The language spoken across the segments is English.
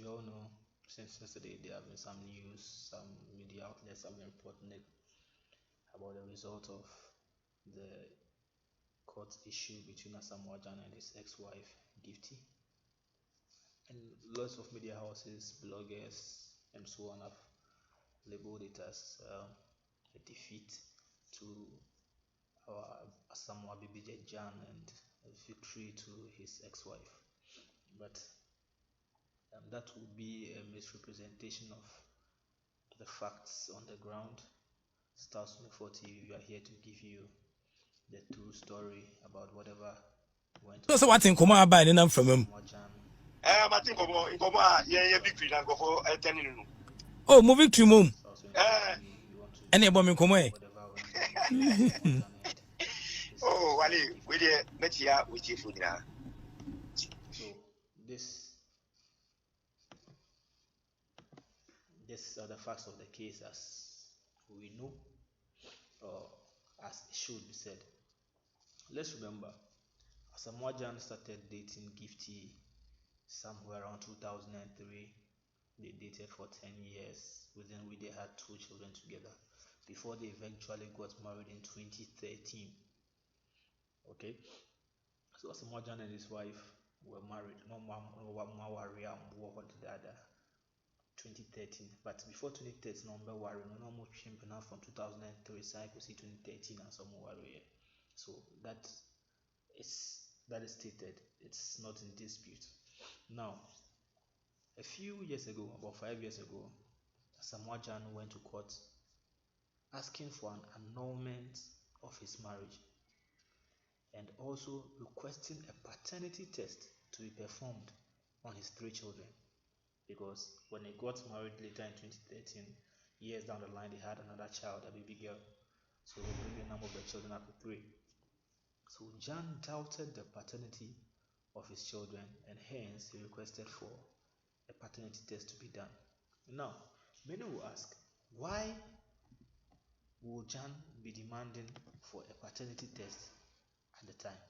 all know, since yesterday there have been some news, some media outlets have been reporting it about the result of the court issue between Asamoah Gyan and his ex-wife Gifty. And lots of media houses, bloggers, and so on have labeled it as a defeat to our Asamoah Gyan and a victory to his ex-wife. But that would be a misrepresentation of the facts on the ground. Stars 24 TV, we are here to give you the true story about whatever went on. So what in Kuma by the name from him? I think yeah, victory and go for attending. Oh, moving to mum. And a woman come away. Oh, Wally, we did Metia with you for dinner. So this are the facts of the case as we know, or as it should be said. Let's remember, Asamoah Gyan started dating Gifty somewhere around 2003. They dated for 10 years, within which they had 2 children together, before they eventually got married in 2013. Okay, so Asamoah Gyan and his wife were married. No Mawaria the other 2013, but before 2013, number worry no more champion from 2003 cycle see 2013 and some warrior. So that is stated. It's not in dispute. Now, a few years ago, about 5 years ago, Asamoah Gyan went to court asking for an annulment of his marriage and also requesting a paternity test to be performed on his 3 children, because when they got married later in 2013, years down the line, they had another child, a baby girl. So they bring the number of the children up to 3. So Gyan doubted the paternity of his children, and hence he requested for a paternity test to be done. Now, many will ask, why will Gyan be demanding for a paternity test at the time?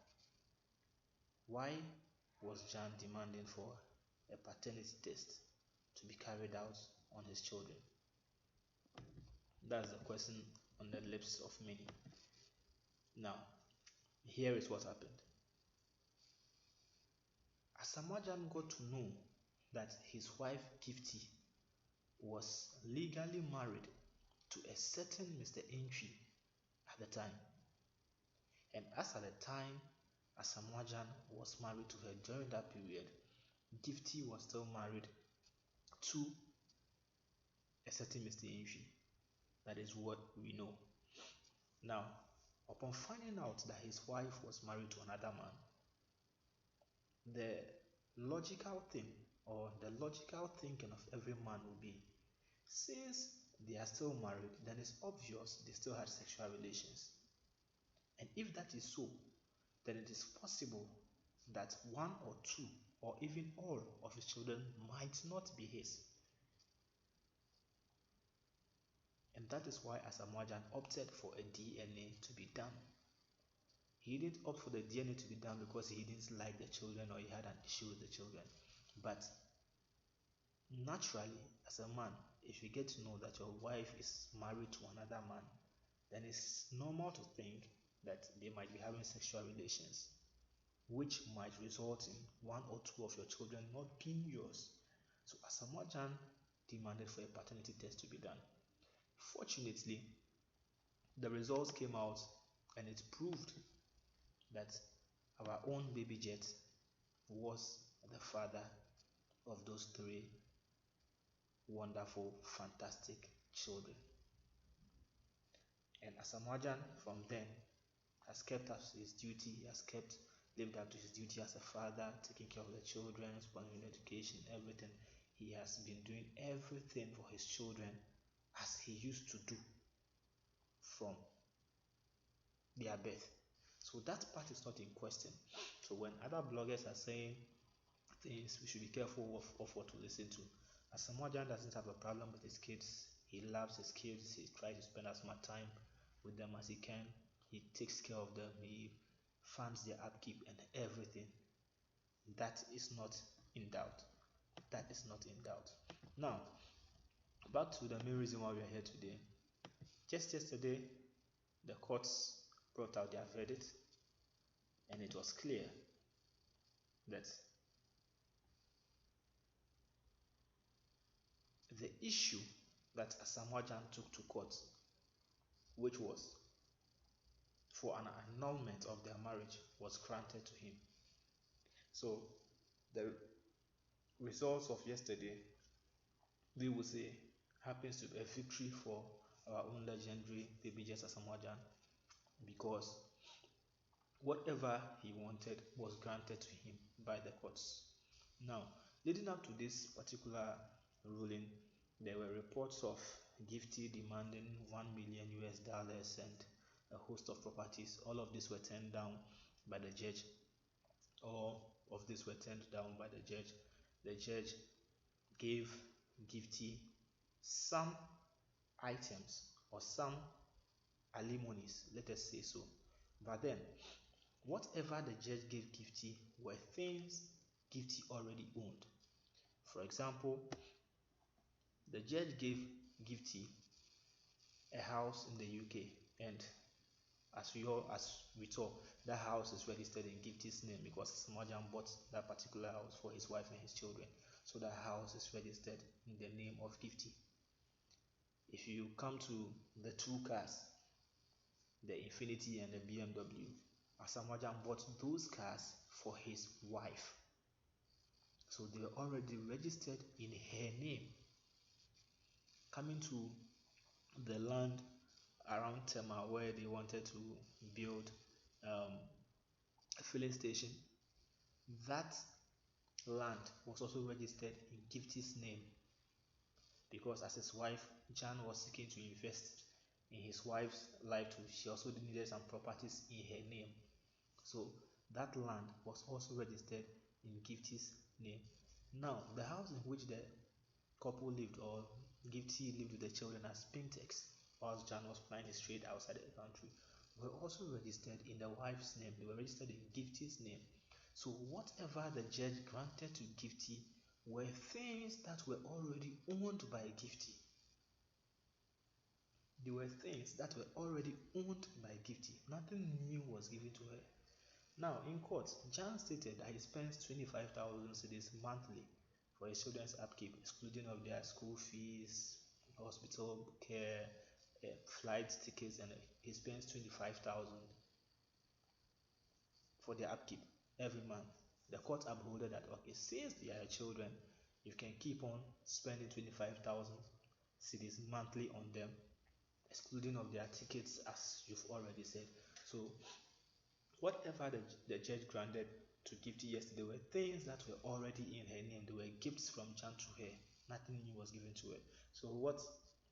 Why was Gyan demanding for a paternity test to be carried out on his children? That's the question on the lips of many. Now, here is what happened. Asamoah Gyan got to know that his wife Gifty was legally married to a certain Mr. Entry at the time. And as at the time Asamoah Gyan was married to her during that period, Gifty was still married to a certain Mr. Entry. That is what we know. Now, upon finding out that his wife was married to another man, the logical thing or the logical thinking of every man will be, since they are still married, then it's obvious they still had sexual relations. And if that is so, then it is possible that 1 or 2 or even all of his children might not be his. And that is why Asamoah Gyan opted for a DNA to be done. He didn't opt for the DNA to be done because he didn't like the children or he had an issue with the children. But naturally, as a man, if you get to know that your wife is married to another man, then it's normal to think that they might be having sexual relations, which might result in 1 or 2 of your children not being yours. So Asamoah Gyan demanded for a paternity test to be done. Fortunately, the results came out and it proved that our own baby jet was the father of those 3 wonderful, fantastic children. And Asamoah Gyan from then has kept up his duty, lived up to his duty as a father, taking care of the children, sponsoring education, everything. He has been doing everything for his children as he used to do from their birth. So that part is not in question. So when other bloggers are saying things, we should be careful of what to listen to. Asamoah Gyan doesn't have a problem with his kids. He loves his kids. He tries to spend as much time with them as he can. He takes care of them. He funds their upkeep and everything. That is not in doubt. That is not in doubt. Now, back to the main reason why we are here today. Just yesterday, the courts brought out their verdict, and it was clear that the issue that Asamoah Gyan took to court, which was for an annulment of their marriage, was granted to him. So the results of yesterday, we would say, happens to be a victory for our own legendary baby Just Asamoah Gyan, because whatever he wanted was granted to him by the courts. Now, leading up to this particular ruling, there were reports of Gifty demanding $1 million and a host of properties. All of these were turned down by the judge. All of these were turned down by the judge. The judge gave Gifty some items or some alimonies, let us say so. But then, whatever the judge gave Gifty were things Gifty already owned. For example, the judge gave Gifty a house in the UK, and as we talk, that house is registered in Gifty's name because Asamoah Gyan bought that particular house for his wife and his children. So that house is registered in the name of Gifty. If you come to the two cars, the Infiniti and the BMW, Asamoah Gyan bought those cars for his wife. So they were already registered in her name. Coming to the land around Tema where they wanted to build a filling station, that land was also registered in Gifty's name, because as his wife, Gyan was seeking to invest in his wife's life too. She also needed some properties in her name. So that land was also registered in Gifty's name. Now, the house in which the couple lived, or Gifty lived with the children as Pintex, whilst Gyan was planning his trade outside the country, were also registered in the wife's name. They were registered in Gifty's name. So whatever the judge granted to Gifty were things that were already owned by Gifty. They were things that were already owned by Gifty. Nothing new was given to her. Now, in court, Gyan stated that he spends 25,000 cedis monthly for his children's upkeep, excluding of their school fees, hospital care, flight tickets, and he spends 25,000 for their upkeep every month. The court upholded that, okay, since they are children, you can keep on spending 25,000 cedis monthly on them, excluding of their tickets, as you've already said. So whatever the judge granted to Gifty yesterday were things that were already in her name. They were gifts from Gyan to her. Nothing new was given to her. So what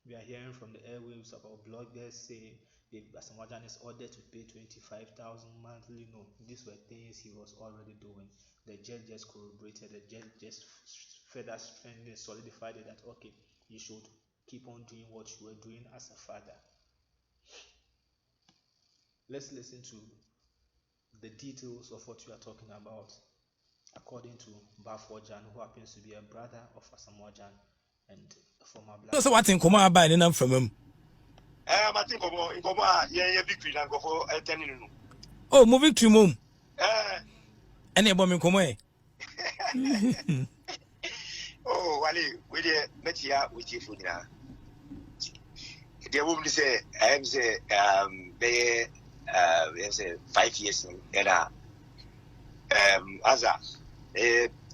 we are hearing from the airwaves about bloggers saying Asamoah Gyan is ordered to pay 25,000 monthly, no, these were things he was already doing. The judge just corroborated. The judge just further strengthened, solidified it that, okay, you should keep on doing what you were doing as a father. Let's listen to the details of what we are talking about, according to Bafo Gyan, who happens to be a brother of Asamoah Gyan and a former black. So what in Kuma about in from him? I think yeah, victory and go for attending. Oh, moving to mum. Any woman come away. Oh, Wally, we did met here with you now. The woman say, I am say, they 5 years and as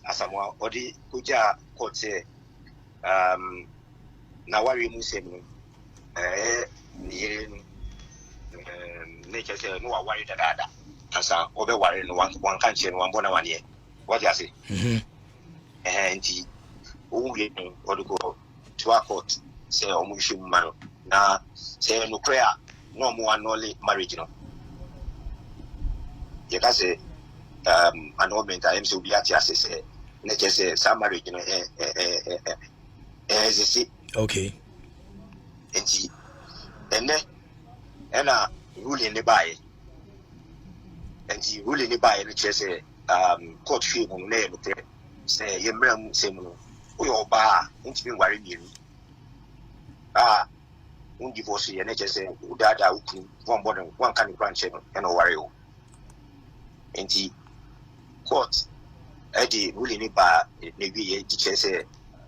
Asamoah Odi Kuja court say, now what we must say, nature say, no, worry that as a over worry one country and 1 year. What do you say? And he only or to go to our court, say, Omushim Mano. Now, say, no prayer, no more, no marriage, you know. You can say, annulment, I am so be at your say, nature say, some marriage, you know, as you see. Okay. And then, and ruling the buy. And he ruling the buy, which is a court fee on name, say Yemram Semu, we all bar, into me worry you. Won't divorce you, and I just say, Dada, one bottom, one kind of grandchildren, and a warrior. And he court Eddie really by maybe a teacher say,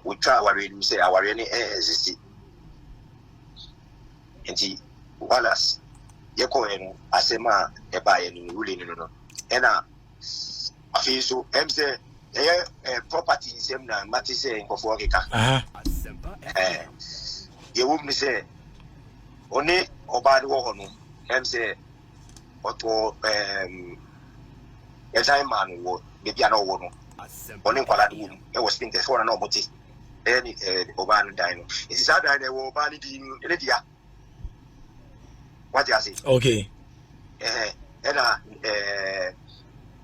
we try worrying, say, our any exist. And he, Wallace, Yakoen, Asema, a buy and ruling, and I feel so, M say, property is same now, Matty saying for Forgica. You won't say, only about the war, M say, what a time man would maybe an old one. Only Kuala Room, it was spent for an omoty. Any Oban dino. It is other than Obani in Lydia. What you say? Okay.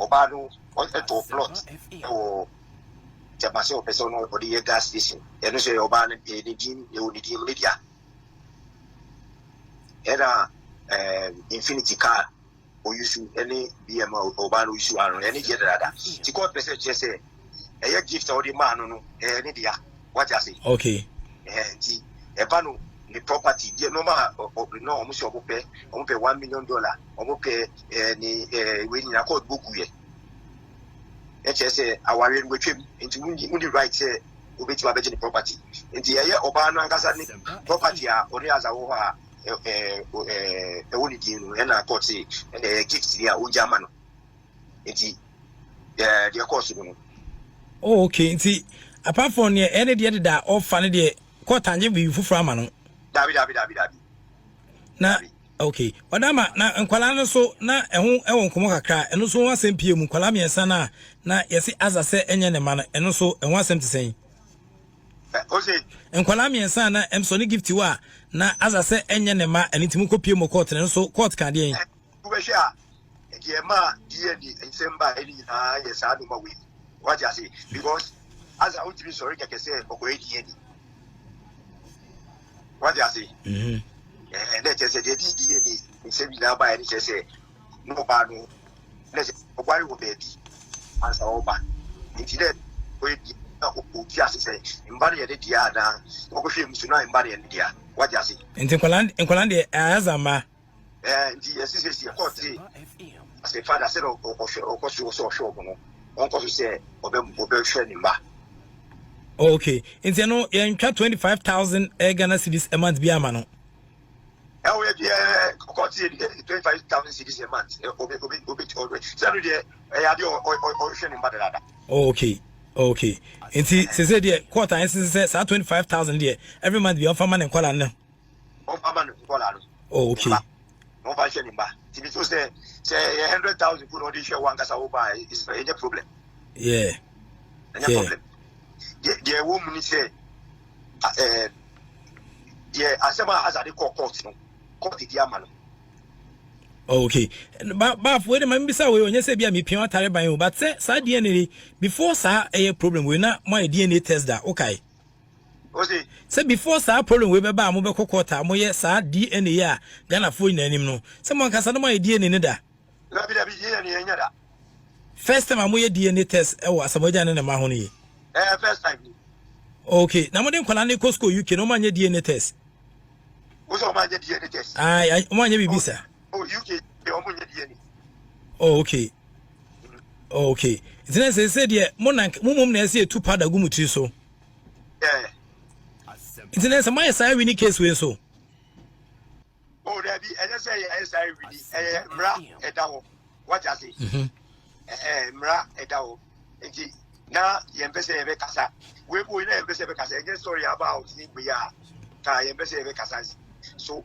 Obano, what a plot or Japaso person or the gas station. And say Oban, you Lydia. Infinity car. Or you should any BMO or Banu issue or any other. She got message just say, a gift or the man, no, any dear. What I say? Okay. And a Banu, the property, dear no matter or no, almost pay $1 million, or pay any winning a code book. Let's say, our in with him into only right say, who bet you a the property. In the area of Banu and property are only as a only and I could say, and a gift here, Ujaman. It's the course. Oh, okay. See, apart from any the other that all funny the court and you for Framano. David. Na, okay. Wadama, na Nkwalano so na ehun komo kakra, eno so wan sem pie mu kwala miensa na yesi azase enye ne man, eno so enwan sem tisen. Ose Nkwala miensa na emsoni gift wa na azase enye ne ma enitim ko pie mu court ne so court kan de en. Ubesha e ma die ni ensemba eni na yes adu ma we. What you say? Because as I want to be sorry keke say okwe die ni. What you say? And let us say the die ni nsemi na ba eni say no ba no. Let's okwari wo baby. Answer oba. Instead we Utia say, embody the Diana, Okoshi Musuna embody and Dia. What you say? In Tinkoland, Azama. And the assistant court as a father said, or course you also show, Uncle say, or training back. Okay, in Zeno, you cut 25,000 Ghana cedis a month, Biamano. Oh, yeah, 25,000 cities a month. Saturday, I had your training Badada. Okay. Okay. And see, said the quarter and says 25,000 there. Every month be on for man and call on. Oh, okay. No fashion in back. If you say 100,000 put on this show one cassa over is a problem. Yeah. Problem. The woman say, yeah, Asamoah has a court, no, court the Diamano. Okay. But wait a minute, Mr. When you say be a me pion by you, but say DNA before sir a problem we not my DNA test that okay. Say before sir problem we be ba mo be kokota mo ye sir DNA ya Ghana phone na anim no. Someone can say no my DNA da. First time mo ye DNA test e wo Asamoah Gyan na ma ho ni. First time. Okay. Na mo den kwala ne Costco UK no man ye DNA test. Wo so man ye DNA test. Ai mo man ye bibi sir. Oh, UK, oh, okay. Okay. It's not say dear, Mum na say 2 pada gumuti so. Yeah. It's not my side winning case we so. Oh, there be, and I say, I really, Mra, Edaho. What I say? Mra, Edaho. Now, the embassy of Casa. We will never embassy of Casa. Again, story about we are. Embassy of Casa. So,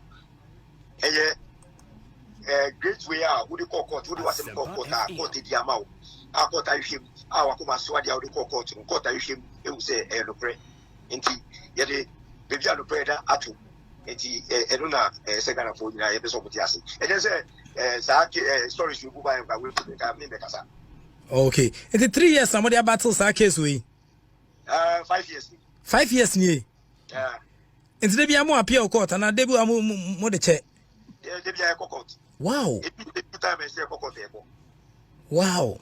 great way out, would you call court, would you was a court, court the amount, our court I him, our Kuma Swadi out the court, court I him, it will say, no pray. Inti, yet the baby out of prayer at two, Eduna, second of 49 episode of Tiasi. And then say, stories you go by and will make a casa. Okay. In the 3 years, somebody battles our case we 5 years. 5 years near. Yeah. It's the be a more appeal court and a debut more the check. Yeah, court. Wow. It took 2 times I say court. Wow.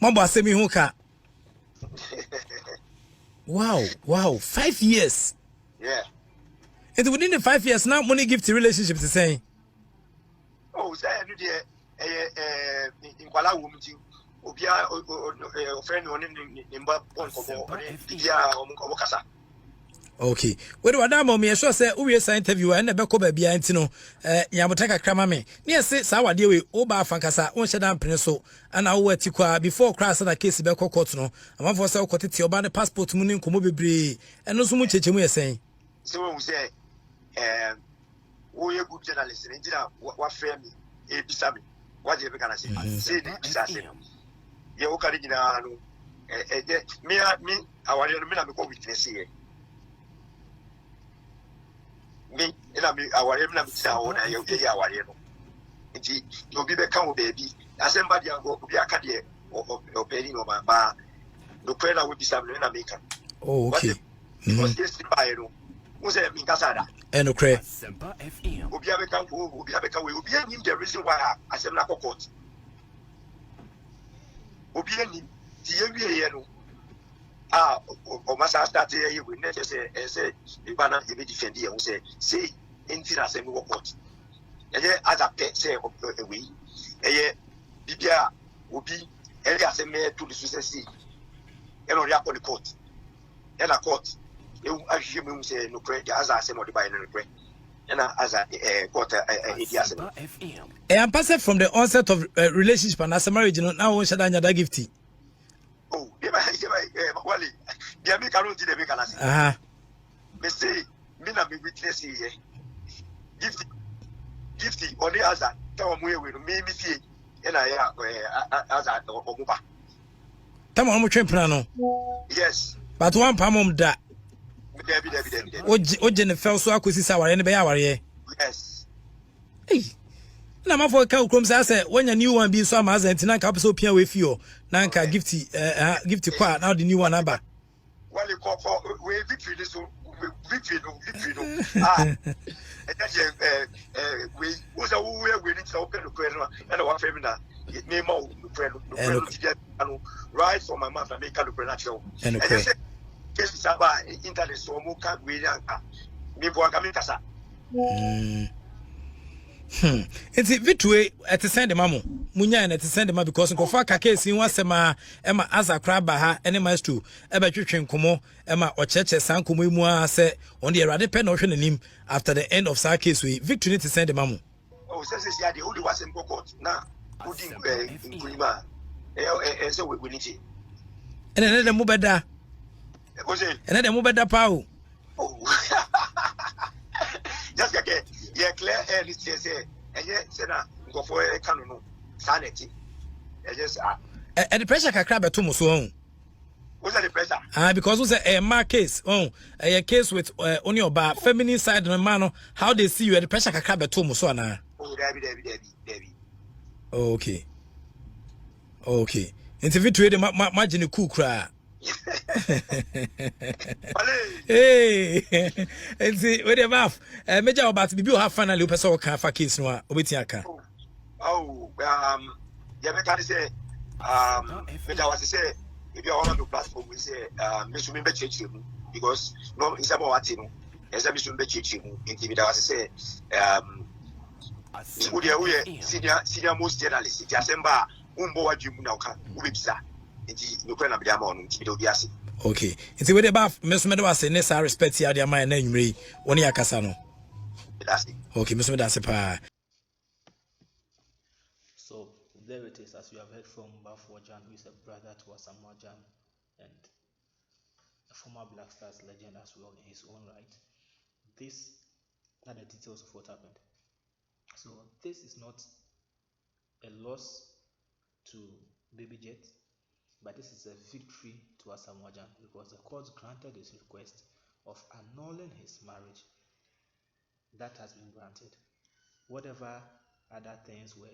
Mambo asemi huka. Wow, 5 years. Yeah. And within the 5 years now, money gift relationship is saying. Oh, say I do in Kuala Woman, Obia, friend on in Bibia, Okay. Where do Adam me sure say we say interview and never ko ba bia ntino yamotaka krama me. Ne say sa wade we oba fankasa on shedan pene so ana wo atikwa before class na case be ko court no. Amafo say ko tete oba ne passport mu ni nkomo bebre. Eno so mu chechemu yesen. So we say we a good journalist in India what frame me e bisa me. What you can say? Say the bisa say. Ye o kari gina no me aware no me na me ko witness here. Me ina me aware me na me tira ho na ye aware no. Nti obi be kan o baby. Asemba dia go obi aka de o peri no ba no prayer na we bisa me na make. Oh, okay. Because this by no. Who say me kasada? Eno kre. Obi abeka we obi anim the reason why asem na court. Obi anim ti ye ye no. O masa start here we net say the banner e be defend here who say enti na asem wo court. Eye other pet say we eye bibia obi eye asem me to the success eno ria the court. Ena court you ahwe me say no pray as asem o the by no pray. And as a quarter, I'm passed from the onset of relationship and as a marriage. Now, one should that gifty. Oh, Wally, the American did the American. They say, Mina be witness here. Gifty, or the other, tell me with me, see, and I as a Omuba. Come on, Mutremplano. Yes, but one palm that. Oje fell so akosi sawa ne be yaware yes na mafo ka ukrom say when your new one be so amazent na nka so pia we fio na nka gift kwa now the new one aba well you call for we victory so victory no we was a we need to open the prayer and our family na me mo prayer no right from my mouth and make the prayer natural and kesi saba internet so mo kan we yanka mi bo aka mi kasa It's vitwe at the send mamo munya and at the send ma because nko fa ka case in wasema ema asa kraba ha ene maestro e ba twetwe nkomo ema ocheche san komo mu a se on the erade pen no hwe nanim after the end of sa case we victory to send mamo oh say ya de odi wasem court na odi nkulima so we need it ene ne mu beda and then move better power. Oh, just get yeah, clear air. This say, and yet, say that go for a canon sanity. And just and the pressure can crab at Tomo so. What's the pressure? Because we say a mark case, a case with on your bar, feminine side and man, how they see you at the pressure can crab at Tomo so now. Oh, Debbie. Okay. Into victory, the margin cool cry. Hey, and see where the mouth. Major about to have finally person can for case no obetiaka. Oh, yeah, me say Major was say if you are on the platform we say me should be church because no is about what you know. As I should be church in Major was say we senior most journalist it asemba umbo wadwum na oka ubebisa. Okay, it's a way about Miss Meadows and Nessa respect here. Their mind name, one year Casano. Okay, Miss Meadows. So there it is, as you have heard from Asamoah Gyan, who is a brother to Asamoah Gyan and a former Black Stars legend as well in his own right. These are the details of what happened. So this is not a loss to Baby Jet. But this is a victory to Asamoah Gyan because the court granted his request of annulling his marriage. That has been granted. Whatever other things were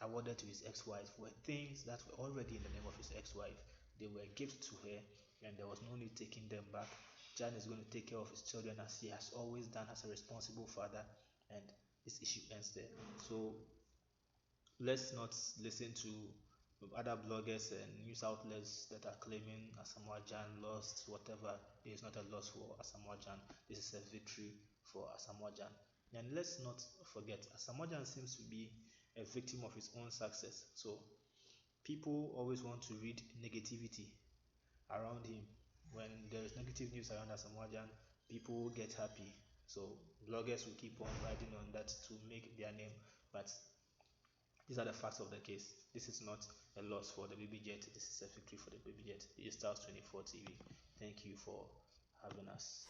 awarded to his ex-wife were things that were already in the name of his ex-wife. They were gifts to her and there was no need taking them back. Gyan is going to take care of his children as he has always done as a responsible father, and this issue ends there. So let's not listen to other bloggers and news outlets that are claiming Asamoah Gyan lost, whatever. It is not a loss for Asamoah Gyan. This is a victory for Asamoah Gyan. And let's not forget, Asamoah Gyan seems to be a victim of his own success. So people always want to read negativity around him. When there is negative news around Asamoah Gyan, people get happy. So bloggers will keep on riding on that to make their name. But these are the facts of the case. This is not a loss for the Baby Jet. This is a victory for the Baby Jet. This is Stars 24 TV. Thank you for having us.